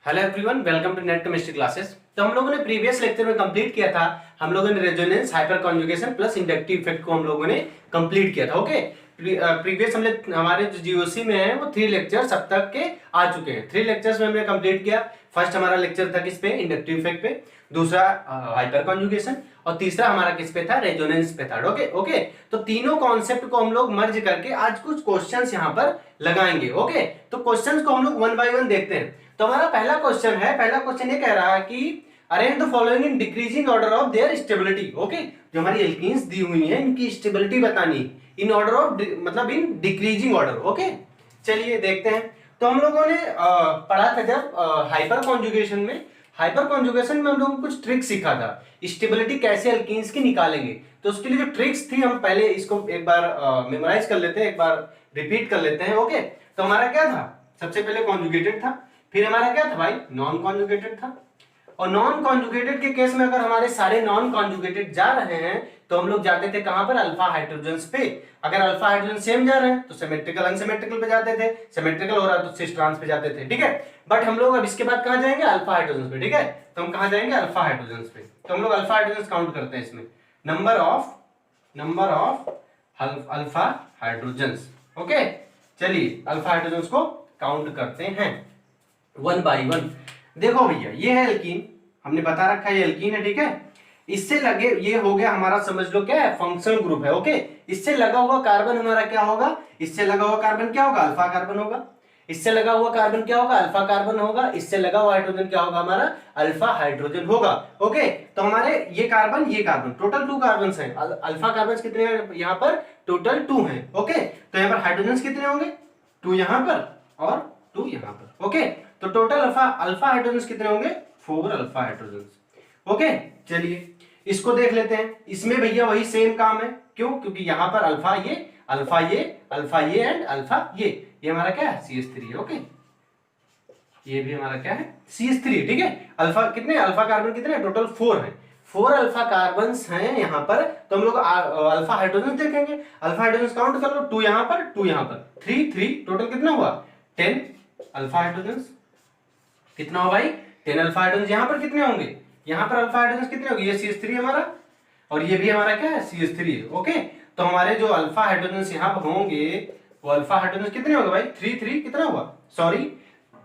Hello everyone, welcome to NET chemistry classes. तो हम लोगों ने प्रीवियस लेक्चर में कंप्लीट किया था। हम लोगों ने resonance, hyper conjugation plus inductive effect को हम लोगों ने कंप्लीट किया था। ओके, प्रीवियस हमने हमारे जो जीओसी में है वो 3 लेक्चर्स अब तक के आ चुके हैं। 3 लेक्चर्स में हमने कंप्लीट किया। फर्स्ट हमारा लेक्चर था किस पे? इंडक्टिव इफेक्ट पे, दूसरा हाइपर कॉन्जुगेशन और तीसरा हमारा किस पे था? रेजोनेंस पे था। ओके ओके, तो तीनों कॉन्सेप्ट को हम लोग मर्ज करके आज कुछ क्वेश्चंस यहाँ पर लगाएंगे। ओके, तो क्वेश्चंस को हम लोग वन बाय वन देखते हैं। तो हमारा पहला क्वेश्चन है, पहला क्वेश्चन ये कह रहा है कि arrange the following in decreasing order of their stability. Okay, जो हमारी एल्कीन्स दी हुई है इनकी स्टेबिलिटी बतानी इन ऑर्डर ऑफ, मतलब इन डिक्रीजिंग ऑर्डर। ओके, चलिए देखते हैं। तो हम लोगों ने पढ़ा था जब हाइपर कॉन्जुगेशन में, हाइपर कॉन्जुगेशन में हम लोगों को कुछ ट्रिक सीखा था, स्टेबिलिटी कैसे एल्कीन्स की निकालेंगे। तो उसके लिए जो ट्रिक्स थी हम पहले इसको एक बार मेमोराइज कर लेते हैं, एक बार रिपीट कर लेते हैं। ओके, तो हमारा क्या था? सबसे पहले कॉन्जुगेटेड था, फिर हमारा क्या था भाई? नॉन कॉन्जुगेटेड था। और नॉन कॉन्जुगेटेड के केस में अगर हमारे सारे नॉन कॉन्जुगेटेड जा रहे हैं तो हम लोग जाते थे कहां पर? अल्फा हाइड्रोजन्स पे। अगर अल्फा हाइड्रोजन सेम जा रहे हैं तो सिमेट्रिकल अनसिमेट्रिकल पे जाते थे, सिमेट्रिकल हो रहा है तो सिस ट्रांस पे जाते थे। ठीक है, बट हम लोग अब इसके बाद कहां जाएंगे? अल्फा हाइड्रोजन पे। ठीक है, तो हम कहां जाएंगे? अल्फा हाइड्रोजन पे। तो हम लोग अल्फा हाइड्रोजन काउंट करते हैं इसमें, number of alpha hydrogens. Okay, चलिए अल्फा हाइड्रोजन्स को काउंट करते हैं वन बाय वन। देखो भैया, ये है एल्कीन, हमने बता रखा है ये एल्कीन है। ठीक है, इससे लगे, ये हो गया हमारा, समझ लो क्या है? फंक्शनल ग्रुप है। ओके, इससे लगा हुआ कार्बन हमारा क्या होगा? इससे लगा हुआ कार्बन क्या होगा? अल्फा कार्बन होगा। इससे लगा हुआ कार्बन क्या होगा? अल्फा कार्बन होगा। इससे लगा हुआ हाइड्रोजन क्या होगा हमारा? अल्फा हाइड्रोजन होगा। ओके, तो हमारे ये कार्बन टोटल 2 कार्बन हैं। अल्फा कार्बन कितने हैं यहाँ पर? टोटल 2 हैं। ओके, तो यहाँ पर हाइड्रोजन कितने होंगे? 2 यहाँ पर और 2 यहाँ पर। ओके, तो टोटल अल्फा हाइड्रोजन कितने होंगे? 4 अल्फा हाइड्रोजन। ओके, चलिए इसको देख लेते हैं। इसमें भैया वही सेम काम है। क्यों? क्योंकि यहाँ पर अल्फा ये एंड अल्फा ये हमारा क्या है? CH3। ओके, ये भी हमारा क्या है? CH3। ठीक है, अल्फा कितने? अल्फा कार्बन कितने? टोटल 4 है। 4 अल्फा कार्बन हैं यहाँ पर। तो हम लोग अल्फा हाइड्रोजन देखेंगे। अल्फा हाइड्रोजन काउंट कर लो, 2 यहाँ पर, 2 यहाँ पर, 3 टोटल कितना हुआ? 10 अल्फा हाइड्रोजन। कितना हो भाई? 10 अल्फा हाइड्रोजन। यहाँ पर कितने होंगे? यहाँ पर अल्फा हाइड्रोजन कितने होंगे? ये CH3 हमारा और ये भी हमारा क्या है? CH3 है। ओके, तो हमारे जो अल्फा हाइड्रोजन यहाँ पर होंगे वो अल्फा हाइड्रोजन कितने होंगे भाई? 3 कितना हुआ? सॉरी,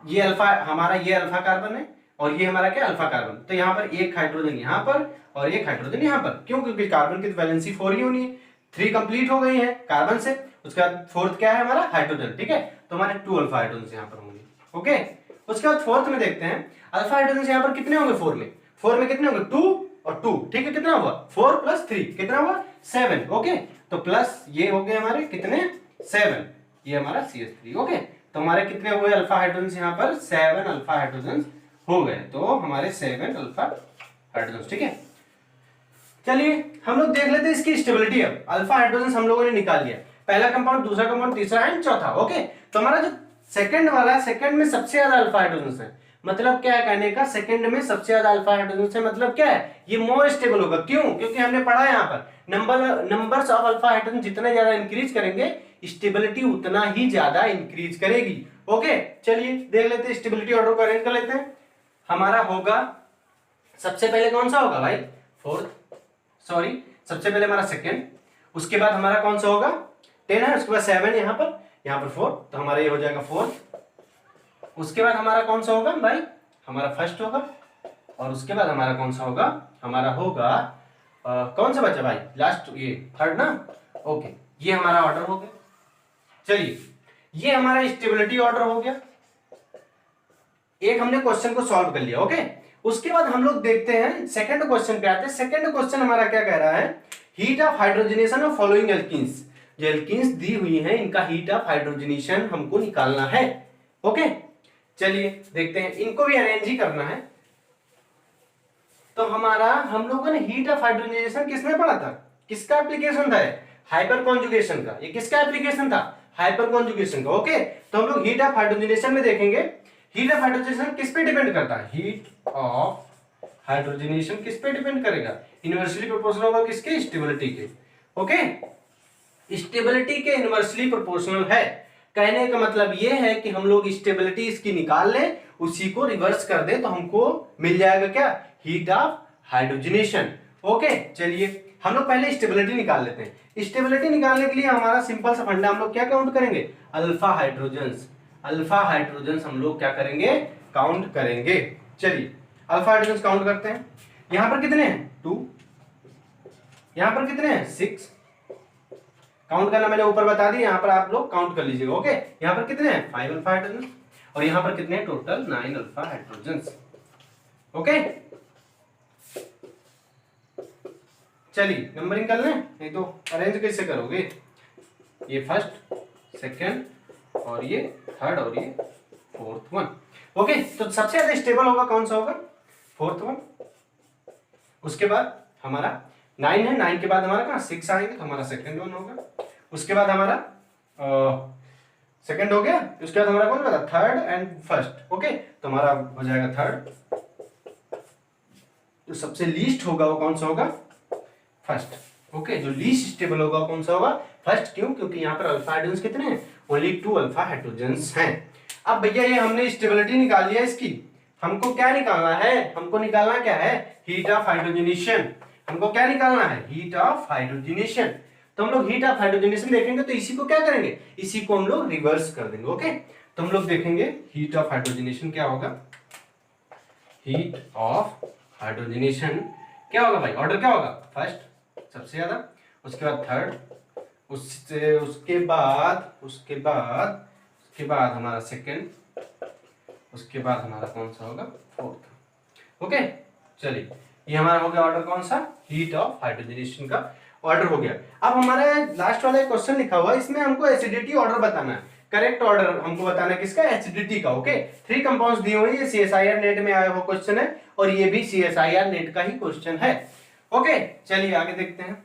ये अल्फा हमारा, ये अल्फा कार्बन है और ये हमारा क्या? Alpha carbon. तो यहाँ पर एक हाइड्रोजन यहाँ पर और एक हाइड्रोजन यहाँ पर। क्यों? क्योंकि कार्बन की वैलेंसी 4 ही होनी है। 3 कंप्लीट हो गई है कार्बन से, उसके बाद फोर्थ क्या है हमारा? हाइड्रोजन। ठीक है, तो हमारे 2 अल्फा हाइड्रोजन यहाँ पर होंगे। ओके, उसके बाद फोर्थ में देखते हैं अल्फा हाइड्रोजन यहाँ पर कितने होंगे? 4 में कितने होंगे? 2 और 2। ठीक है, कितना हुआ? 4 + 3 कितना हुआ? 7। ओके, तो प्लस ये हो गए हमारे कितने? 7। ये हमारा CH3। ओके, तो हमारे कितने हुए अल्फा हाइड्रोजन यहाँ पर? 7 अल्फा हाइड्रोजन हो गए। तो हमारे 7 अल्फा हाइड्रोजन। ठीक है, चलिए हम लोग देख लेते हैं इसकी स्टेबिलिटी। अब अल्फा हाइड्रोजन हम लोगों ने निकाल लिया, पहला कंपाउंड, दूसरा कंपाउंड, तीसरा एंड चौथा। ओके, तो हमारा जो सेकंड वाला है, सेकंड में सबसे ज्यादा अल्फा हाइड्रोजन है। मतलब क्या है कहने का? सेकंड में सबसे ज्यादा अल्फा हाइड्रोजन है, मतलब क्या है? ये मोर स्टेबल होगा। क्यों? क्योंकि हमने पढ़ा है यहाँ पर नंबर्स ऑफ अल्फा हाइड्रोजन जितने ज्यादा इंक्रीज करेंगे स्टेबिलिटी उतना ही ज्यादा इंक्रीज करेगी। ओके, चलिए देख लेते हैं, स्टेबिलिटी ऑर्डर को अरेंज कर लेते हैं। हमारा होगा सबसे पहले कौन सा होगा भाई? फोर्थ, सॉरी सबसे पहले हमारा सेकंड, उसके बाद हमारा कौन सा होगा? 10 है, उसके बाद 7 यहाँ पर 4, तो हमारा ये हो जाएगा 4। उसके बाद हमारा कौन सा होगा भाई? हमारा फर्स्ट होगा। और उसके बाद हमारा कौन सा होगा? हमारा होगा कौन सा बचा भाई? लास्ट, ये थर्ड ना। ओके, ये हमारा ऑर्डर हो गया। चलिए, ये हमारा स्टेबिलिटी ऑर्डर हो गया। एक हमने क्वेश्चन को सॉल्व कर लिया। ओके, उसके बाद हम लोग देखते हैं सेकंड क्वेश्चन पे आते हैं। सेकंड क्वेश्चन हमारा क्या कह रहा है? Heat of hydrogenation of following alkenes. जो एल्कीन्स दी हुई हैं इनका हीट ऑफ हाइड्रोजनेशन हमको निकालना है। ओके, चलिए देखते हैं, इनको भी अरेंज ही करना है। तो हमारा, हम लोगों ने हीट ऑफ हाइड्रोजनेशन किसने पढ़ा था? किसका एप्लीकेशन था? हाइपर कॉन्जुगेशन का। ये किसका एप्लीकेशन था? हाइपर कॉन्जुगेशन का। ओके, तो हम लोग हीट ऑफ हाइड्रोजनेशन में देखेंगे। हीट ऑफ हाइड्रोजनेशन किस पे डिपेंड करता है? हीट ऑफ हाइड्रोजनेशन किस पे डिपेंड करेगा? इनवर्सली प्रोपोर्शनल होगा किसके? स्टेबिलिटी के। ओके, स्टेबिलिटी के इनवर्सली प्रोपोर्शनल है। कहने का मतलब ये है कि हम लोग स्टेबिलिटी इसकी निकाल लें उसी को रिवर्स कर दे तो हमको मिल जाएगा क्या, हीट ऑफ हाइड्रोजनेशन। ओके चलिए हम लोग पहले स्टेबिलिटी निकाल लेते हैं। स्टेबिलिटी निकालने के लिए हमारा सिंपल सा फंडा, हम लोग क्या काउंट करेंगे, अल्फा हाइड्रोजन्स। अल्फा हाइड्रोजन्स हम लोग क्या करेंगे, काउंट करेंगे। चलिए अल्फा हाइड्रोजन्स काउंट करते हैं। यहां पर कितने हैं, 2, यहां पर कितने हैं, 6। काउंट करना मैंने ऊपर बता दिया, यहां पर आप लोग काउंट कर लीजिएगा। ओके यहां पर कितने हैं, 5 अल्फा हाइड्रोजन, और यहां पर कितने हैं, टोटल 9 अल्फा हाइड्रोजन्स। ओके चलिए नंबरिंग कर लें, नहीं तो अरेंज कैसे करोगे, ये फर्स्ट, सेकंड और ये थर्ड और ये फोर्थ वन। ओके तो सबसे ज्यादा स्टेबल होगा कौन सा होगा, फोर्थ वन। उसके बाद हमारा 9 है, 9 के बाद हमारा कहाँ 6 आएंगे तो हमारा सेकंड वन होगा। उसके बाद हमारा सेकंड हो गया, उसके बाद हमारा कौन बता, थर्ड एंड फर्स्ट। ओके तो हमारा हो जाएगा थर्ड। तो सबसे लीस्ट होगा वो कौन सा होगा, फर्स्ट। ओके जो लीस्ट स्टेबल होगा कौन सा होगा, फर्स्ट। क्यों, क्योंकि यहाँ पर अल्फा हाइड्रोजन कितने हैं, ओनली 2 अल्फा हाइड्रोजन्स हैं। अब भैया ये हमने स्टेबिलिटी निकाल लिया इसकी, हमको क्या निकालना है, हमको निकालना क्या है, हीट ऑफ हाइड्रोजनेशन। हमको क्या निकालना है, हीट ऑफ हाइड्रोजनेशन। तो हम लोग हीट ऑफ हाइड्रोजनेशन देखेंगे तो इसी को क्या करेंगे, इसी को हम लोग रिवर्स कर देंगे। ओके तो हम लोग देखेंगे हीट ऑफ हाइड्रोजनेशन क्या होगा, हीट ऑफ हाइड्रोजनेशन क्या होगा भाई, ऑर्डर क्या होगा, फर्स्ट सबसे ज्यादा, उसके बाद थर्ड, उसके बाद हमारा सेकंड, उसके बाद हमारा कौन सा होगा, फोर्थ। ओके चलिए ये हमारा हो गया ऑर्डर कौन सा, हीट ऑफ हाइड्रोजनेशन का ऑर्डर हो गया। अब हमारा लास्ट वाला क्वेश्चन लिखा हुआ है, इसमें हमको एसिडिटी ऑर्डर बताना है, करेक्ट ऑर्डर हमको बताना है किसका, एसिडिटी का। ओके 3 कंपाउंड्स दिए हुए हैं, ये CSIR नेट में आया हुआ क्वेश्चन है और ये भी CSIR नेट का ही क्वेश्चन है। ओके चलिए आगे देखते हैं।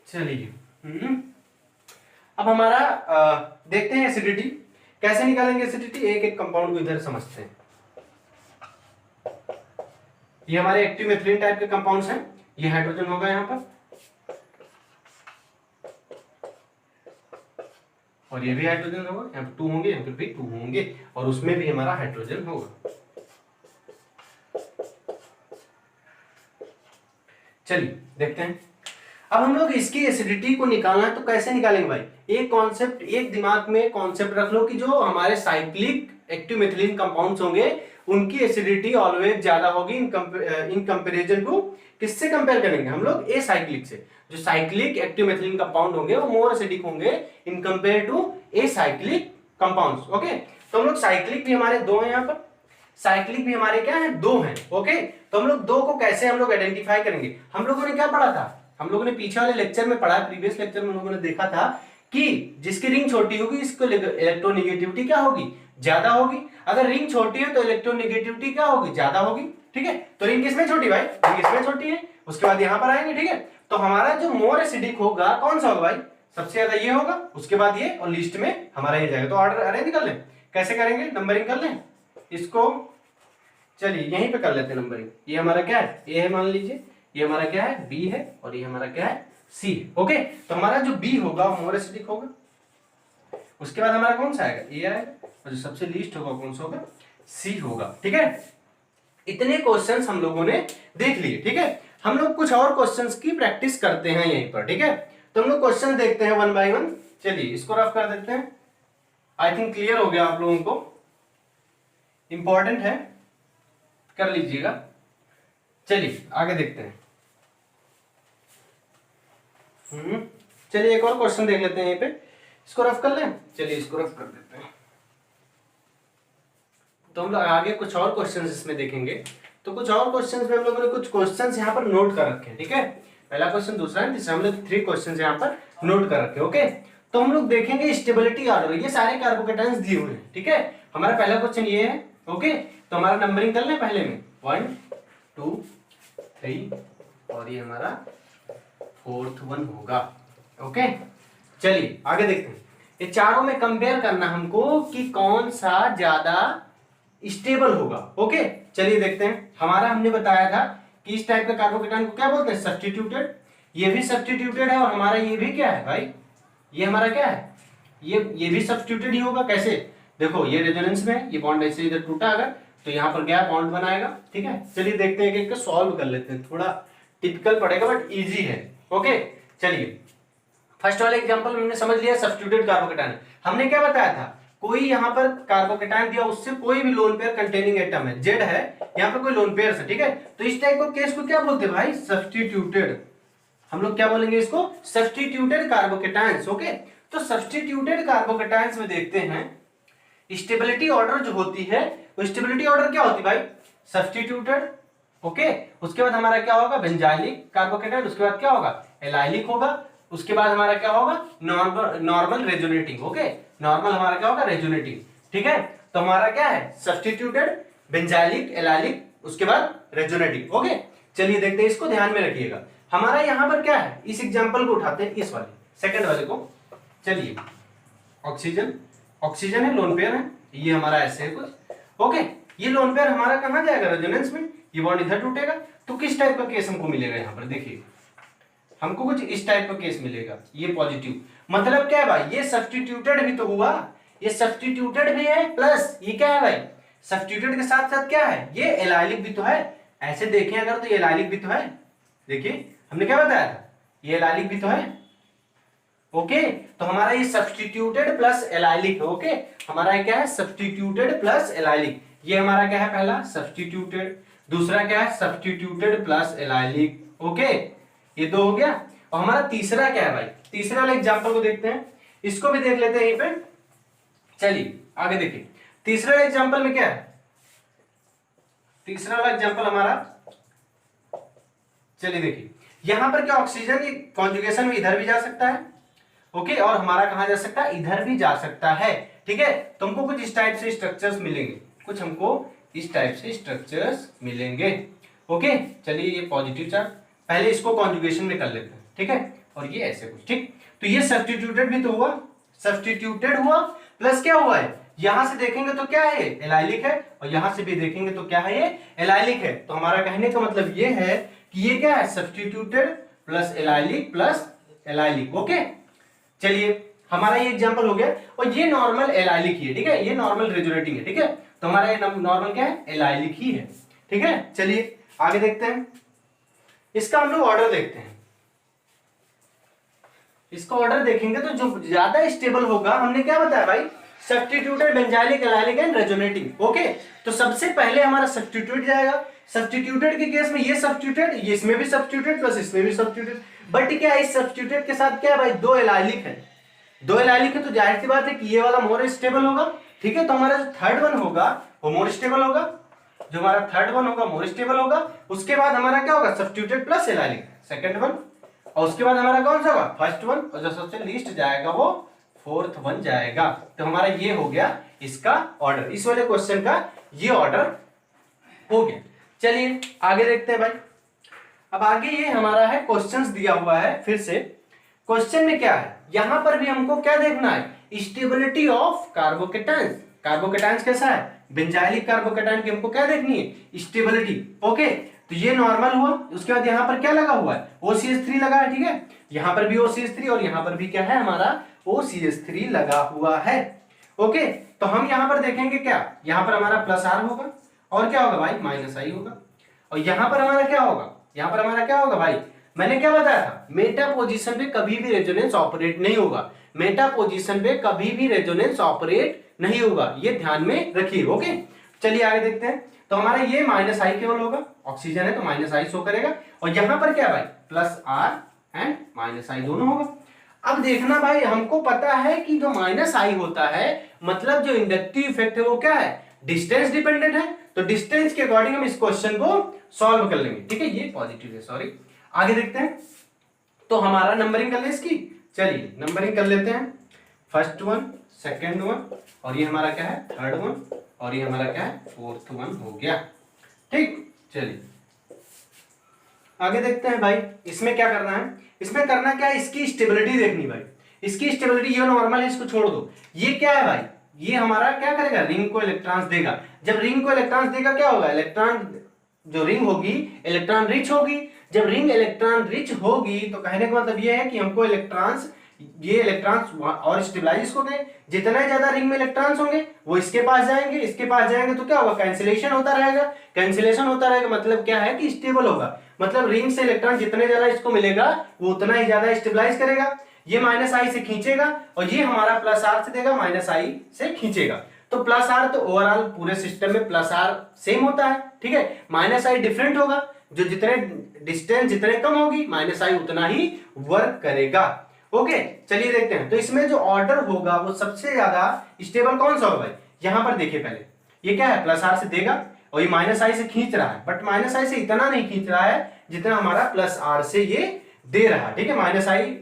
चलिए अब हमारा देखते हैं एसिडिटी कैसे निकालेंगे। एसिडिटी एक एक कंपाउंड को इधर समझते हैं। ये हमारे एक्टिव मेथिलीन टाइप के कंपाउंड्स हैं, ये हाइड्रोजन होगा यहाँ पर और ये भी हाइड्रोजन होगा, यहाँ पर 2 होंगे, यहाँ पर भी 2 होंगे और उसमें भी हमारा हाइड्रोजन होगा। चलिए देखते हैं। अब हम लोग इसकी एसिडिटी को निकालना है तो कैसे निकालेंगे भाई, एक कॉन्सेप्ट, एक दिमाग में कॉन्सेप्ट रख लो कि जो हमारे साइक्लिक एक्टिव मेथिलीन कंपाउंड्स होंगे उनकी एसिडिटी ऑलवेज ज्यादा होगी इन कंपैरिजन टू, किससे कंपेयर करेंगे हम लोग, ए साइक्लिक से। जो साइक्लिक एक्टिव मेथिलीन कंपाउंड होंगे वो मोर एसिडिक होंगे in compare to acyclic compounds. Okay तो हम लोग साइक्लिक भी हमारे 2 हैं, यहाँ पर साइक्लिक भी हमारे क्या है, 2 हैं। ओके तो हम लोग 2 को कैसे हम लोग आइडेंटिफाई करेंगे, हम लोगों ने क्या पढ़ा था, हम लोगों ने पीछे वाले लेक्चर में पढ़ा, प्रीवियस लेक्चर में हम लोगों ने देखा था कि जिसकी रिंग छोटी होगी इसको इलेक्ट्रोनेगेटिविटी क्या होगी, ज्यादा होगी। अगर रिंग छोटी है तो इलेक्ट्रोनेगेटिविटी क्या होगी, ज्यादा होगी। ठीक है तो रिंग किसमें छोटी भाई, रिंग इसमें छोटी है। उसके बाद यहां पर आएंगे, ठीक है तो हमारा जो मोर एसिडिक होगा कौन सा होगा भाई, सबसे ज्यादा ये होगा, उसके बाद ये और लिस्ट में हमारा ये जाएगा। तो ऑर्डर अरेंज कर लें, कैसे करेंगे, नंबरिंग कर लें इसको। चलिए यहीं पे कर लेते हैं नंबरिंग। ये हमारा क्या है, ए है मान लीजिए, ये हमारा क्या है, बी है और ये हमारा क्या है, सी है। ओके तो हमारा जो बी होगा वो मोर एसिडिक होगा। उसके बाद हमारा कौन सा आएगा, ए आएगा और जो सबसे लीस्ट होगा कौन सा होगा, सी होगा। ठीक है इतने क्वेश्चंस हम लोगों ने देख लिए। ठीक है हम लोग कुछ और क्वेश्चंस की प्रैक्टिस करते हैं यहीं पर। ठीक है तो हम लोग क्वेश्चन देखते हैं 1 बाय 1। चलिए इसको रफ कर देते हैं। आई थिंक क्लियर हो गया आप लोगों को, इंपॉर्टेंट है, कर लीजिएगा। चलिए आगे देखते हैं। चलिए एक और क्वेश्चन देख लेते हैं यहीं पे, इसको रफ कर लें। चलिए इसको रफ कर देते हैं। तो हम लोग आगे कुछ और क्वेश्चंस इसमें देखेंगे। तो कुछ और क्वेश्चंस में हम लोगों ने कुछ क्वेश्चंस यहाँ पर नोट कर रखे हैं। ठीक है पहला क्वेश्चन, दूसरा है, तीसरा, हम लोग 3 क्वेश्चंस यहाँ पर नोट कर रखे हैं। ओके तो हम लोग देखेंगे स्टेबिलिटी ऑर्डर, ये सारे कार्बोकेटायंस दिए हुए हैं। ठीक है हमारा पहला क्वेश्चन ये है। ओके तो हमारा नंबरिंग कर लें पहले में, 1 2 3 और ये हमारा 4th वन होगा। ओके चलिए आगे देखते हैं। ये चारों में कंपेयर करना हमको कि कौन सा ज्यादा स्टेबल होगा। ओके चलिए देखते हैं। हमारा हमने बताया था कि इस टाइप का कार्बोकेटायन को क्या बोलते हैं, सब्स्टिट्यूटेड। ये भी सब्स्टिट्यूटेड है और हमारा ये भी क्या है भाई, ये हमारा क्या है, ये भी सब्स्टिट्यूटेड ही होगा। कैसे, देखो ये रेजोनेंस में है, ये बॉन्ड ऐसे इधर टूटा अगर तो यहाँ पर गया बॉन्ड बनाएगा। ठीक है, चलिए देखते हैं कि एक सॉल्व कर लेते हैं, थोड़ा टिपिकल पड़ेगा बट इजी है। ओके चलिए, फर्स्ट वाला एग्जांपल हमने समझ लिया, सब्स्टिट्यूटेड कार्बोकेटायन। हमने क्या बताया था, कोई यहाँ पर कार्बोकेटायन दिया, उससे कोई भी लोन पेयर कंटेनिंग एटम है, जेड है, यहाँ पर कोई लोन पेयर है। ठीक है, तो इस टाइप को केस को क्या बोलते हैं भाई, सब्स्टिट्यूटेड। हम लोग क्या बोलेंगे इसको, सब्स्टिट्यूटेड कार्बोकेटायंस। ओके, तो सब्स्टिट्यूटेड कार्बोकेटायंस में देखते हैं स्टेबिलिटी ऑर्डर जो होती है, वो स्टेबिलिटी ऑर्डर क्या होती है भाई, सब्स्टिट्यूटेड। ओके, उसके बाद हमारा क्या होगा, बेंजाइलिक कार्बोकेटायन, उसके बाद क्या होगा, एलाइलिक होगा, उसके बाद हमारा क्या होगा, नॉर्मल रेजोनेटिंग। ओके, नॉर्मल हमारा क्या होगा, रेजोनेटिंग। ठीक है, तो हमारा क्या है, सब्स्टिट्यूटेड, बेंजाइलिक, एलाइलिक, उसके बाद रेजोनेटिंग। ओके, चलिए देखते हैं, इसको ध्यान में रखिएगा। हमारा यहाँ पर क्या है, इस एग्जांपल को उठाते हैं, इस वाले सेकंड वाले को। चलिए, ऑक्सीजन, ऑक्सीजन है, लोन पेयर है, ये हमारा ऐसे है कुछ। ओके, ये लोन पेयर हमारा कहाँ जाएगा, रेजोनेंस में, ये बॉन्ड इधर टूटेगा। तो किस टाइप का केस हमको मिलेगा, यहाँ पर देखिए हमको कुछ इस टाइप का केस मिलेगा, ये पॉजिटिव। मतलब क्या है भाई, ये सब्स्टिट्यूटेड भी तो हुआ, ये सब्स्टिट्यूटेड भी है, प्लस ये क्या है भाई, सब्स्टिट्यूटेड के साथ साथ क्या है, ये एलाइलिक भी तो है। ऐसे देखें अगर तो ये एलाइलिक भी तो है। देखिए हमने क्या बताया था, ये एलाइलिक भी तो है। ओके, तो हमारा ये सब्स्टिट्यूटेड प्लस एलाइलिक है। ओके, हमारा क्या है, सब्स्टिट्यूटेड प्लस एलाइलिक। ये हमारा क्या है, पहला सब्स्टिट्यूटेड, दूसरा क्या है, सब्स्टिट्यूटेड प्लस एलाइलिक। ओके, ये दो हो गया। और हमारा तीसरा क्या है भाई, तीसरा वाले एग्जांपल को देखते हैं, इसको भी देख लेते हैं यहीं पे। चलिए आगे देखिए, तीसरा वाले एग्जांपल में क्या है, तीसरा वाला एग्जांपल हमारा, चलिए देखिए यहां पर क्या, ऑक्सीजन कॉन्जुगेशन में इधर भी जा सकता है। ओके, और हमारा कहां जा सकता है, इधर भी जा सकता है। ठीक है, तो हमको कुछ इस टाइप से स्ट्रक्चर्स मिलेंगे, कुछ हमको इस टाइप से स्ट्रक्चर्स मिलेंगे। ओके, चलिए ये पॉजिटिव चार्ज, पहले इसको कॉन्जुगेशन में कर लेते हैं। ठीक है, और ये ऐसे कुछ। ठीक, तो ये सब्स्टिट्यूटेड भी तो हुआ, सब्स्टिट्यूटेड हुआ, प्लस क्या हुआ है, यहां से देखेंगे तो क्या है, एलाइलिक है, और यहां से भी देखेंगे तो क्या है, ये एलाइलिक है। तो हमारा कहने का मतलब ये है कि ये क्या है, substituted plus allylic plus allylic. Okay, चलिए हमारा ये एग्जांपल हो गया, और ये नॉर्मल एलाइलिक ही है। ठीक है, ये नॉर्मल रेजोनेटिंग है। ठीक है, तो हमारा ये नॉर्मल क्या है, एलाइलिक ही है। ठीक है, चलिए आगे देखते हैं, इसका हम लोग ऑर्डर देखते हैं। इसका ऑर्डर देखेंगे तो जो ज्यादा स्टेबल होगा, हमने क्या बताया भाई, substituted, benzylic, allylic and resonating. Okay, तो सबसे पहले हमारा सब्स्टिट्यूट जाएगा। सब्स्टिट्यूटेड के केस में ये सब्स्टिट्यूटेड, ये इसमें भी सब्स्टिट्यूटेड प्लस इसमें भी सब्स्टिट्यूटेड, बट क्या इस सब्स्टिट्यूटेड के साथ क्या है भाई, दो एलाइलिक है, दो एलाइलिक है, तो जाहिर सी बात है कि ये वाला मोर स्टेबल होगा। ठीक है, तो हमारा जो थर्ड वन होगा वो मोर स्टेबल होगा, जो हमारा थर्ड वन होगा मोर स्टेबल होगा। उसके बाद हमारा क्या होगा, substituted plus allylic, second one, और उसके बाद हमारा कौन सा होगा, फर्स्ट वन, और जो सबसे लीस्ट जाएगा वो फोर्थ वन जाएगा। तो हमारा ये हो गया इसका ऑर्डर, इस वाले क्वेश्चन का ये ऑर्डर हो गया। चलिए आगे देखते हैं भाई, अब आगे ये हमारा है क्वेश्चंस दिया हुआ है। फिर से क्वेश्चन में क्या है, यहां पर भी हमको क्या देखना है, स्टेबिलिटी ऑफ कार्बोकेटायंस। कार्बोकेटायंस कैसा है, बेंजाइलिक कार्बोकेटायन की हमको क्या देखनी है, स्टेबिलिटी। ओके, तो ये नॉर्मल हुआ, उसके बाद यहाँ पर क्या लगा हुआ है, OCH3 लगा है। ठीक है, यहाँ पर भी OCH3 और यहाँ पर भी क्या है हमारा OCH3 लगा हुआ है। ओके, तो हम यहाँ पर देखेंगे क्या, यहाँ पर हमारा प्लस R होगा, और क्या होगा भाई, माइनस I होगा, और यहाँ पर हमारा क्या होगा, यहाँ पर हमारा क्या होगा भाई, मैंने क्या बताया था, मेटा पोजीशन पे कभी भी रेजोनेंस ऑपरेट नहीं होगा, मेटा पोजीशन पे कभी भी रेजोनेंस ऑपरेट नहीं होगा, ये ध्यान में रखिए। ओके, चलिए आगे देखते हैं, तो हमारा ये माइनस I केवल होगा, ऑक्सीजन है तो माइनस I शो करेगा, और यहाँ पर क्या भाई, plus R and minus I दोनों होगा। अब देखना भाई, हमको पता है कि जो माइनस I होता है, मतलब जो इंडक्टिव इफेक्ट है वो क्या है, डिस्टेंस डिपेंडेंट है, तो डिस्टेंस के अकॉर्डिंग हम इस क्वेश्चन को सॉल्व कर लेंगे। ठीक है, ये पॉजिटिव है, सॉरी। आगे देखते हैं, तो हमारा नंबरिंग कर ले इसकी, चलिए नंबरिंग कर लेते हैं, फर्स्ट वन, सेकंड वन, और ये हमारा क्या है, थर्ड वन, और ये हमारा क्या है, फोर्थ वन हो गया। ठीक, चलिए आगे देखते हैं भाई, इसमें क्या करना है, इसमें करना क्या है, इसकी स्टेबिलिटी देखनी भाई, इसकी स्टेबिलिटी, ये नॉर्मल है, इसको छोड़ दो। ये क्या है भाई, ये हमारा क्या करेगा, रिंग को इलेक्ट्रॉन्स देगा। जब रिंग को इलेक्ट्रॉन्स देगा क्या होगा, इलेक्ट्रॉन, जो रिंग होगी इलेक्ट्रॉन रिच होगी। जब रिंग इलेक्ट्रॉन रिच होगी तो कहने का मतलब ये है कि हमको इलेक्ट्रॉन्स ये इलेक्ट्रॉन्स और स्टेबलाइज हो गए। जितना ज्यादा रिंग में इलेक्ट्रॉन्स होंगे वो इसके पास जाएंगे, इसके पास जाएंगे तो क्या होगा, कैंसिलेशन होता रहेगा। कैंसिलेशन होता रहेगा मतलब क्या है कि स्टेबल होगा, मतलब रिंग से इलेक्ट्रॉन जितने ज्यादा इसको मिलेगा वो उतना ही ज्यादा स्टेबलाइज करेगा। ये माइनस आई से खींचेगा और ये हमारा प्लस आर से देगा, माइनस आई से खींचेगा। तो प्लस आर तो ओवरऑल पूरे सिस्टम में प्लस आर सेम होता है, ठीक है। माइनस आई डिफरेंट होगा, जो जितने डिस्टेंस जितने कम होगी माइनस आई उतना ही वर्क करेगा। ओके चलिए देखते हैं। तो इसमें जो ऑर्डर होगा वो सबसे ज्यादा स्टेबल कौन सा होगा भाई, यहां पर देखिए पहले ये क्या है, प्लस आर से देगा और ये माइनस आई से खींच रहा है, बट माइनस आई से इतना नहीं खींच रहा है जितना हमारा प्लस आर से ये दे रहा है, ठीक है। माइनस आई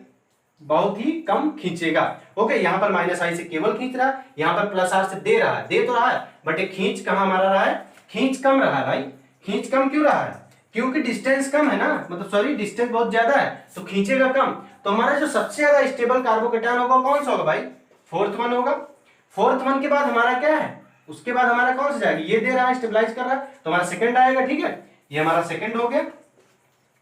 बहुत ही कम खींचेगा। ओके यहां पर माइनस आई से केवल खींच रहा है, यहां पर प्लस आर से दे रहा है, दे तो रहा है बट ये खींच कहां हमारा रहा है, खींच कम रहा है भाई। खींच कम क्यों रहा है, क्योंकि डिस्टेंस कम है ना, मतलब सॉरी डिस्टेंस बहुत ज्यादा है तो खींचेगा कम। तो हमारा जो सबसे ज्यादा स्टेबल कार्बोकेटायन होगा कौन सा होगा भाई, फोर्थ वन होगा। फोर्थ वन के बाद हमारा क्या है, उसके बाद हमारा कौन सा जाएगा, ये दे रहा है स्टेबलाइज कर रहा है तो हमारा सेकंड आएगा, ठीक है। ये हमारा सेकंड हो गया।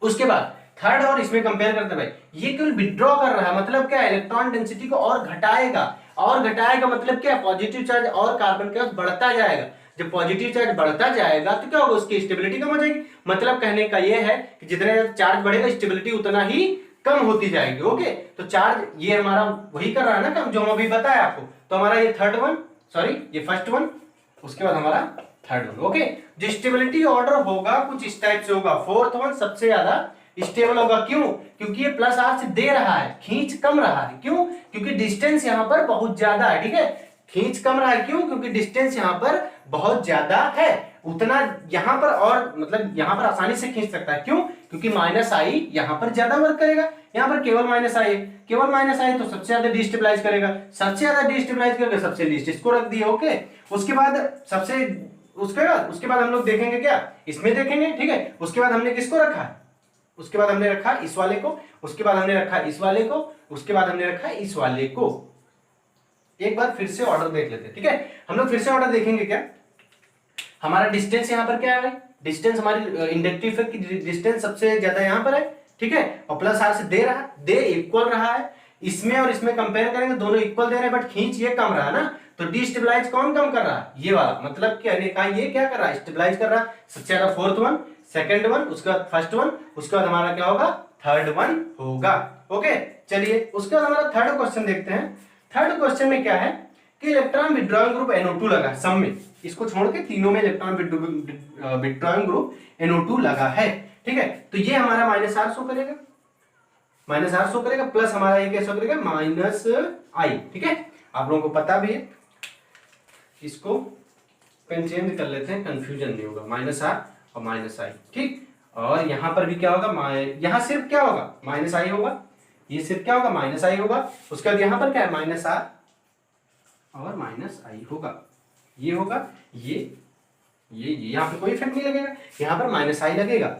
उसके बाद थर्ड और इसमें कंपेयर करते हैं भाई, ये केवल विड्रॉ कर रहा है, मतलब क्या है, इलेक्ट्रॉन डेंसिटी को और घटाएगा। और घटाएगा मतलब क्या, पॉजिटिव चार्ज और कार्बन के पास बढ़ता जाएगा। जब पॉजिटिव चार्ज बढ़ता जाएगा तो क्या होगा, उसकी स्टेबिलिटी कम हो जाएगी। मतलब कहने का ये है कि जितने चार्ज बढ़ेगा स्टेबिलिटी उतना ही कम होती जाएगी। ओके तो चार्ज ये हमारा वही कर रहा है ना कम, जो हम अभी बताया आपको। तो हमारा ये थर्ड वन, सॉरी ये फर्स्ट वन, उसके बाद हमारा थर्ड वन। ओके जो स्टेबिलिटी ऑर्डर होगा कुछ इस टाइप से होगा, फोर्थ वन सबसे ज्यादा स्टेबल होगा। क्यों, क्योंकि ये प्लस आर से दे रहा है, खींच कम रहा है। क्यों, क्योंकि डिस्टेंस यहां पर बहुत ज्यादा है, ठीक है। खींच कम रहा है क्यों, क्योंकि डिस्टेंस यहां पर बहुत ज्यादा है। उतना यहां पर और मतलब यहां पर आसानी से खींच सकता है। क्यों, क्योंकि माइनस आई यहां पर ज्यादा वर्क करेगा, यहां पर केवल माइनस आई है, केवल माइनस आई तो सबसे ज्यादा डिस्टेबलाइज करेगा, सबसे ज्यादा डिस्टेबलाइज करेगा, सबसे लीस्ट इसको रख दिया। ओके उसके बाद सबसे उसके बाद हम लोग देखेंगे क्या, इसमें देखेंगे, ठीक है। उसके बाद हमने किसको रखा है, उसके बाद हमने रखा इस वाले को, उसके बाद हमने रखा इस वाले को, उसके बाद हमने रखा इस वाले को। एक बार फिर से ऑर्डर देख लेते हैं, ठीक है। हम लोग फिर से ऑर्डर देखेंगे क्या, हमारा डिस्टेंस यहां पर क्या है भाई, डिस्टेंस हमारी इंडक्टिव इफेक्ट की डिस्टेंस सबसे ज्यादा यहां पर है, ठीक है। और प्लस आर से दे रहा है, दे इक्वल रहा है। इसमें और इसमें कंपेयर करेंगे दोनों इक्वल दे रहे हैं, बट खींच ये कम रहा है ना, तो डिस्टेबलाइज कौन कम कर रहा है, ये वाला। मतलब क्या ये क्या कर रहा है, स्टेबलाइज कर रहा है सबसे ज्यादा फोर्थ वन, सेकंड वन, उसके बाद फर्स्ट वन, उसके बाद हमारा क्या होगा, थर्ड वन होगा। ओके चलिए उसके बाद हमारा थर्ड क्वेश्चन देखते हैं। थर्ड क्वेश्चन में क्या है कि इलेक्ट्रॉन विड्रॉइंग ग्रुप NO2 लगा सब में, इसको छोड़ के तीनों में इलेक्ट्रॉन विड्रॉइंग ग्रुप NO2 लगा है, ठीक है। तो ये हमारा माइनस आर शो करेगा, माइनस आर शो करेगा, प्लस हमारा ये कैसा करेगा, माइनस आई, ठीक है। आप लोगों को पता भी है, इसको पेन चेंज कर लेते हैं, कंफ्यूजन नहीं होगा, माइनस आर और माइनस आई, ठीक। और यहां पर भी क्या होगा, यहां सिर्फ क्या होगा, माइनस आई होगा, ये सिर्फ क्या होगा, माइनस आई होगा। उसके बाद यहां पर क्या है, माइनस आर और माइनस आई होगा, ये होगा, ये यहां पर कोई इफेक्ट नहीं लगेगा, यहां पर माइनस आई लगेगा।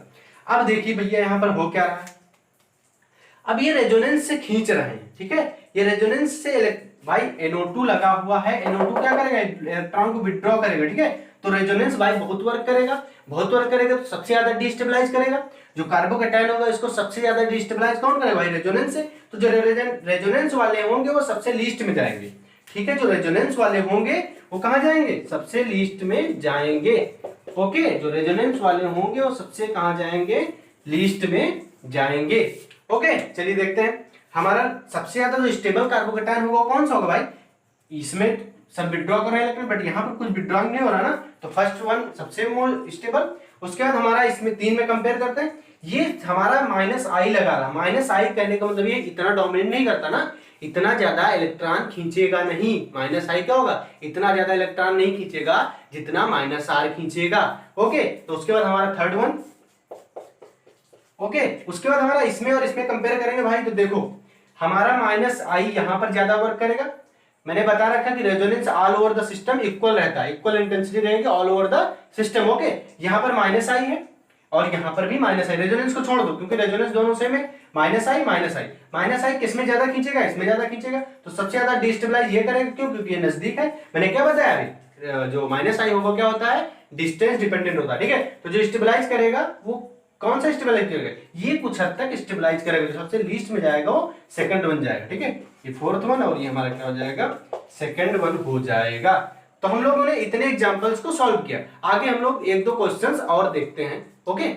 अब देखिए भैया यहां पर हो क्या रहा है, अब ये रेजोनेंस से खींच रहे हैं, ठीक है। ये रेजोनेंस से भाई NO2 लगा हुआ है, NO2 क्या करेगा, इलेक्ट्रॉन को विड्रॉ करेगा, ठीक है। तो रेजोनेंस भाई बहुत वर्क करेगा, बहुत वर्क करेगा तो सबसे ज्यादा डिस्टेबलाइज करेगा। जो कार्बोकेटायन होगा इसको सबसे ज्यादा डिस्टेबलाइज कौन करेगा भाई, रेजोनेंस से। तो जो रेजोनेंस वाले होंगे वो सबसे लीस्ट में जाएंगे, ठीक है। जो रेजोनेंस वाले होंगे वो कहां जाएंगे, सबसे लीस्ट में जाएंगे। ओके जो रेजोनेंस वाले होंगे वो सबसे कहां जाएंगे, लीस्ट में जाएंगे। ओके चलिए देखते हैं हमारा सबसे ज्यादा जो स्टेबल कार्बोकेटायन होगा कौन सा होगा भाई, इसमें सब विड्रॉ कर रहे हैं बट यहाँ पर कुछ विड्रॉ नहीं हो रहा ना, तो फर्स्ट वन सबसे मोर स्टेबल। उसके बाद हमारा इसमें तीन में कंपेयर करते हैं, ये हमारा माइनस आई लगा रहा, माइनस आई कहने का मतलब ये इतना डोमिनेट नहीं करता ना, इतना ज्यादा इलेक्ट्रॉन खींचेगा नहीं। माइनस आई क्या होगा, इतना ज्यादा इलेक्ट्रॉन नहीं खींचेगा जितना माइनस आर खींचेगा। ओके तो उसके बाद हमारा थर्ड वन। ओके उसके बाद हमारा इसमें और इसमें कंपेयर करेंगे भाई, तो देखो हमारा माइनस आई यहां पर ज्यादा वर्क करेगा। मैंने बता रखा कि resonance all over the system equal रहता है, इक्वल इंटेंसिटी रहेगी all over the system. Okay यहां पर माइनस आई है और यहां पर भी माइनस आई, रेजोनेंस को छोड़ दो क्योंकि रेजोनेंस दोनों सेम है। माइनस आई माइनस आई, माइनस आई किसमें ज्यादा खींचेगा, इसमें ज्यादा खींचेगा, तो सबसे ज्यादा डिस्टेबलाइज ये करेगा। क्यों, क्योंकि ये नजदीक है। मैंने क्या बताया अभी, जो माइनस आई होगा क्या होता है, डिस्टेंस डिपेंडेंट होता है, ठीक है। तो जो स्टेबलाइज करेगा वो कौन सा स्टेबलाइज करेगा, ये कुछ हद तक स्टेबलाइज करेगा, जो सबसे लीस्ट में जाएगा वो सेकंड वन जाएगा, ठीक है, ये फोर्थ वन और ये हमारा क्या हो जाएगा, सेकंड वन हो जाएगा। तो हम लोगों ने इतने एग्जांपल्स को सॉल्व किया, आगे हम लोग एक दो क्वेश्चंस और देखते हैं। ओके,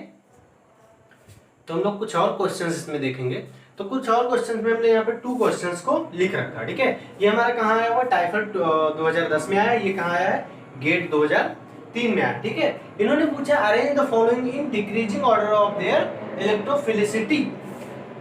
तो हम लोग कुछ और क्वेश्चंस इसमें देखेंगे। तो कुछ और क्वेश्चंस में हमने यहाँ पे 2 क्वेश्चंस को लिख रखा है, ठीक है। ये हमारा कहाँ आया हुआ, टाइफल 2010 में आया, ये कहाँ आया है, गेट 2003 में आया, ठीक है। इन्होंने पूछा arrange the following in decreasing order of their electrophilicity,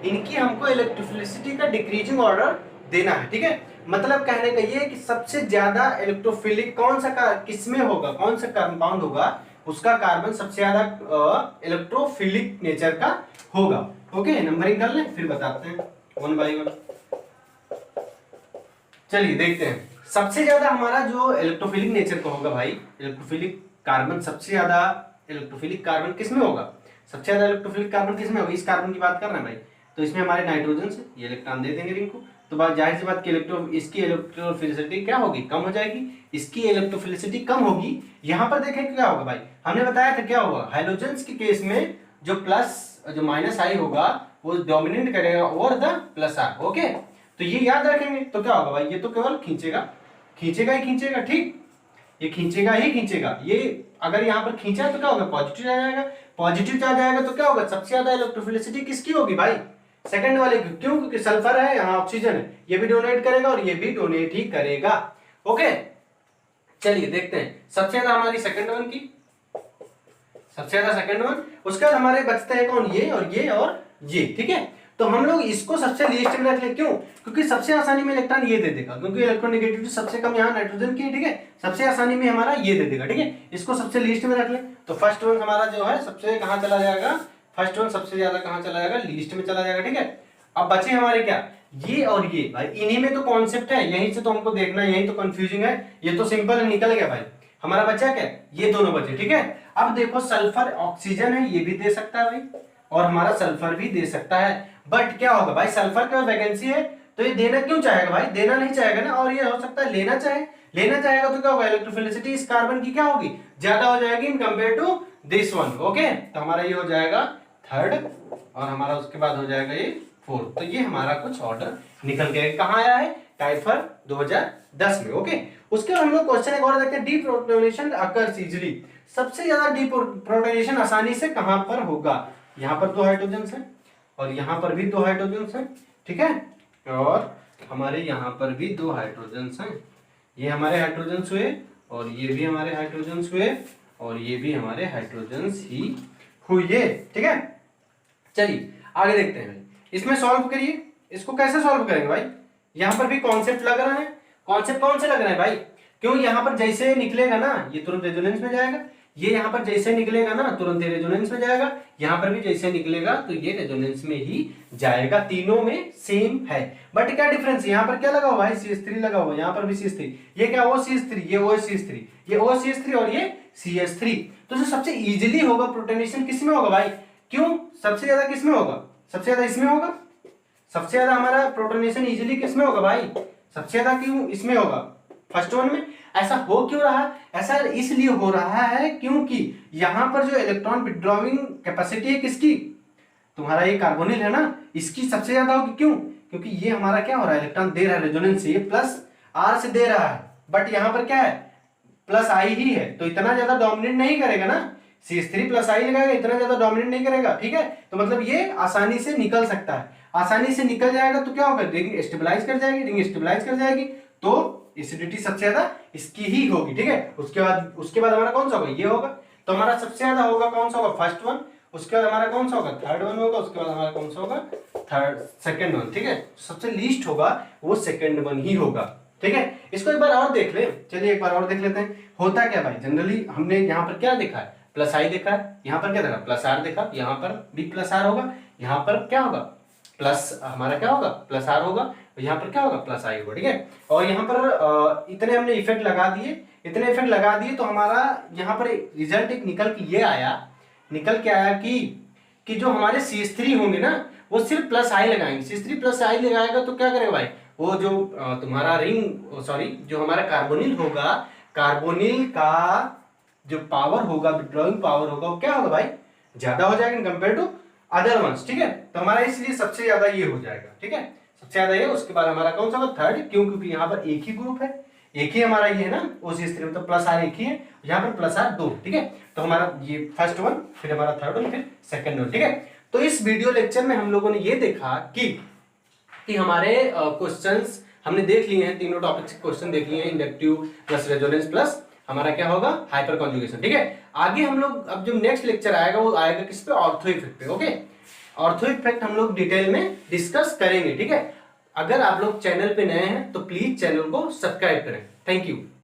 इनकी हमको इलेक्ट्रोफिलिसिटी का डिक्रीजिंग ऑर्डर देना है, ठीक है। मतलब कहने का ये है कि सबसे ज्यादा इलेक्ट्रोफिलिक कौन सा किसमें होगा, कौन सा कंपाउंड होगा, उसका कार्बन सबसे ज्यादा इलेक्ट्रोफिलिक नेचर का होगा। ओके, नंबरिंग कर लें फिर बताते हैं वन बाय वन। चलिए देखते हैं, सबसे ज्यादा हमारा जो इलेक्ट्रोफिलिक नेचर का होगा भाई, इलेक्ट्रोफिलिक कार्बन सबसे ज्यादा इलेक्ट्रोफिलिक कार्बन किसमें होगा, सबसे ज्यादा इलेक्ट्रोफिलिक कार्बन किसमें होगा, इस कार्बन की बात कर रहे हैं भाई। तो इसमें हमारे नाइट्रोजन से ये इलेक्ट्रॉन दे देंगे रिंग को, तो बात जाहिर सी बात की इसकी इलेक्ट्रोफिलिसिटी क्या होगी, कम हो जाएगी, इसकी इलेक्ट्रोफिलिसिटी कम होगी। यहाँ पर देखें क्या होगा भाई, हमने बताया था क्या होगा, हाइड्रोजन के केस में जो प्लस जो माइनस आई होगा वो डोमिनेट करेगा over the plus R. Okay, तो ये याद रखेंगे। तो क्या होगा भाई, ये तो केवल खींचेगा खींचेगा ही खींचेगा, ठीक, ये खींचेगा ही खींचेगा। ये अगर यहाँ पर खींचा तो क्या होगा, पॉजिटिव आ जाएगा, पॉजिटिव आ जाएगा तो क्या होगा, सबसे ज्यादा इलेक्ट्रोफिलिसिटी किसकी होगी भाई, सेकंड वाले की। क्यों, क्योंकि सल्फर है, यहाँ ऑक्सीजन है, ये भी डोनेट करेगा और ये भी डोनेट ही करेगा। ओके, चलिए देखते हैं सबसे ज्यादा हमारी सेकंड वन की, सबसे ज्यादा सेकंड वन, उसके बाद हमारे बचते हैं कौन, ये और ये और ये, ठीक है। तो हम लोग इसको सबसे लीस्ट में रख ले, क्यों, क्योंकि सबसे आसानी में इलेक्ट्रॉन ये दे देगा, क्योंकि इलेक्ट्रोनेगेटिविटी सबसे कम यहाँ नाइट्रोजन की है, ठीक है, सबसे आसानी में हमारा ये दे देगा, ठीक है। इसको सबसे लीस्ट में रख ले, तो फर्स्ट वन हमारा जो है सबसे कहाँ चला जाएगा, फर्स्ट वन सबसे ज्यादा कहाँ चला जाएगा, लीस्ट में चला जाएगा, ठीक है। अब बचे हमारे क्या, ये और ये भाई, इन्हीं में तो कॉन्सेप्ट है, यहीं से तो हमको देखना है, यही तो कंफ्यूजिंग है, ये तो सिंपल निकल गया भाई। हमारा बचा क्या, ये दोनों बचे, ठीक है। अब देखो सल्फर ऑक्सीजन है, ये भी दे सकता है भाई, और हमारा सल्फर भी दे सकता है, बट क्या होगा भाई, सल्फर का वैकेंसी है तो ये देना क्यों चाहेगा भाई, देना नहीं चाहेगा ना, और ये हो सकता है लेना चाहेगा तो क्या होगा, इलेक्ट्रोफिलिसिटी इस कार्बन की क्या होगी, ज्यादा हो जाएगी in compare to this one. Okay, तो हमारा ये हो जाएगा थर्ड और हमारा उसके बाद हो जाएगा ये फोर्थ। तो ये हमारा कुछ ऑर्डर निकल गया, कहाँ आया है, टाइफर 2010 में। ओके, उसके बाद हम लोग क्वेश्चन एक और देखते हैं, डीप्रोटोनेशन अकर्स इजीली, सबसे ज्यादा डीप्रोटोनेशन आसानी से कहां पर होगा, यहाँ पर 2 हाइड्रोजन है और यहाँ पर भी 2 हाइड्रोजन है, ठीक है, और हमारे यहाँ पर भी 2 हाइड्रोजन हैं, ये हमारे हाइड्रोजन हुए और ये भी हमारे हाइड्रोजन हुए और ये भी हमारे हाइड्रोजन ही हुए, ठीक है। चलिए आगे देखते हैं भाई, इसमें सॉल्व करिए, इसको कैसे सॉल्व करेंगे भाई, यहाँ पर भी कॉन्सेप्ट लग रहा है, कॉन्सेप्ट कौन से लग रहे हैं भाई, क्यों, यहाँ पर जैसे निकलेगा ना ये तुरंत रेजोनेंस में जाएगा, ये यहाँ पर जैसे निकलेगा ना तुरंत ये रेजोनेंस में जाएगा, यहाँ पर भी जैसे निकलेगा तो ये रेजोनेंस में ही जाएगा, तीनों में सेम है। बट क्या डिफरेंस, यहाँ पर क्या लगा हुआ है, CH3 लगा हुआ है, यहाँ पर भी CH3, ये क्या OCH3, ये OCH3, ये OCH3 और ये CH3। तो जो सबसे इजीली होगा प्रोटोनेशन किसमें होगा भाई, क्यों, सबसे ज्यादा किसमें होगा, सबसे ज्यादा इसमें होगा, सबसे ज्यादा हमारा प्रोटोनेशन इजीली किसमें होगा भाई, सबसे ज्यादा क्यों इसमें होगा, फर्स्ट वन में। ऐसा हो क्यों रहा है, ऐसा इसलिए हो रहा है क्योंकि यहां पर जो इलेक्ट्रॉन विड्रॉइंग कैपेसिटी है किसकी, तुम्हारा ये कार्बोनिल है ना, इसकी सबसे ज्यादा होगी, क्यों, क्योंकि ये हमारा क्या हो रहा है, इलेक्ट्रॉन दे रहा है रेजोनेंस से, ये प्लस आर से दे रहा है, बट यहाँ पर क्या है, प्लस आई ही है, तो इतना ज्यादा डोमिनेट नहीं करेगा ना, CH3 प्लस आई लगाएगा, इतना ज्यादा डोमिनेट नहीं करेगा, ठीक है। तो मतलब ये आसानी से निकल सकता है, आसानी से निकल जाएगा तो क्या होगा, रिंग स्टेबलाइज कर जाएगी, रिंग स्टेबलाइज कर जाएगी तो एसिडिटी सबसे ज्यादा इसकी ही होगी, ठीक है। उसके बाद हमारा कौन सा होगा, ये होगा, तो हमारा सबसे ज्यादा होगा कौन सा होगा, फर्स्ट वन, उसके बाद हमारा कौन सा होगा, थर्ड वन होगा, उसके बाद हमारा कौन सा होगा, सेकंड वन, ठीक है। सबसे लीस्ट होगा वो सेकंड वन ही होगा, ठीक है। इसको एक बार और देख ले, चलिए एक बार और देख लेते हैं, होता क्या भाई, जनरली हमने यहाँ पर क्या देखा है, प्लस आई देखा है, यहाँ पर क्या देखा, प्लस आर देखा, यहाँ पर भी प्लस आर होगा, यहाँ पर क्या होगा, प्लस हमारा क्या होगा, प्लस आर होगा, यहाँ पर क्या होगा, प्लस आई होगा, ठीक है। और यहाँ पर इतने हमने इफेक्ट लगा दिए, इतने इफेक्ट लगा दिए तो हमारा यहाँ पर रिजल्ट एक निकल के ये आया, निकल के आया कि जो हमारे CH3 होंगे ना वो सिर्फ प्लस आई लगाएंगे, CH3 प्लस आई लगाएगा तो क्या करेगा भाई, वो जो तुम्हारा रिंग सॉरी जो हमारा कार्बोनिल होगा, कार्बोनिल का जो पावर होगा, विड्रॉइंग पावर होगा, वो क्या होगा भाई, ज्यादा हो जाएगा कंपेयर टू अदर वंस, ठीक है। तो हमारा इसलिए सबसे ज्यादा ये हो जाएगा, ठीक है, सबसे ज्यादा ये। उसके बाद हमारा कौन सा होगा, थर्ड, क्यों, क्योंकि यहाँ पर एक ही ग्रुप है, एक ही हमारा ये है ना ओसी स्थिर, मतलब प्लस आर एक ही है, यहाँ पर प्लस आर दो, ठीक है। तो हमारा ये फर्स्ट वन, फिर हमारा थर्ड वन, फिर सेकंड वन, ठीक है। तो इस वीडियो लेक्चर में हम लोगों ने ये देखा कि हमारे क्वेश्चंस हमने देख लिए हैं, तीनों टॉपिक से क्वेश्चन देख लिए हैं, इंडक्टिव प्लस रेजोनेंस प्लस हमारा क्या होगा, हाइपर कॉन्जुगेशन, ठीक है। आगे हम लोग अब जो नेक्स्ट लेक्चर आएगा वो आएगा किस पे, ऑर्थो इफेक्ट पे, ओके। ऑर्थो इफेक्ट हम लोग डिटेल में डिस्कस करेंगे, ठीक है। अगर आप लोग चैनल पे नए हैं तो प्लीज चैनल को सब्सक्राइब करें। Thank you.